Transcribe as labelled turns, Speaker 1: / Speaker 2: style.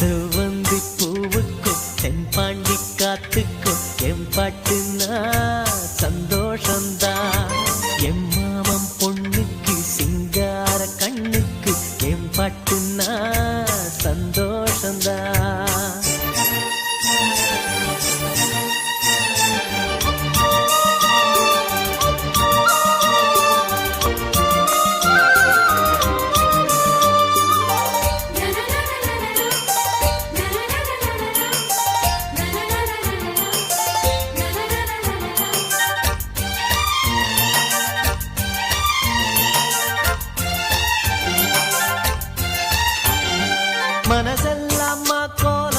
Speaker 1: செவ்வந்தி பூவுக்கும் தென்பாண்டி காத்துக்கும் எம்பாட்டுனா சந்தோஷந்தான். எம் மாமம் பொண்ணுக்கு சிங்கார கண்ணுக்கு எம்பாட்டுனா சந்தோஷந்தான். மனசெல்லாம் கோல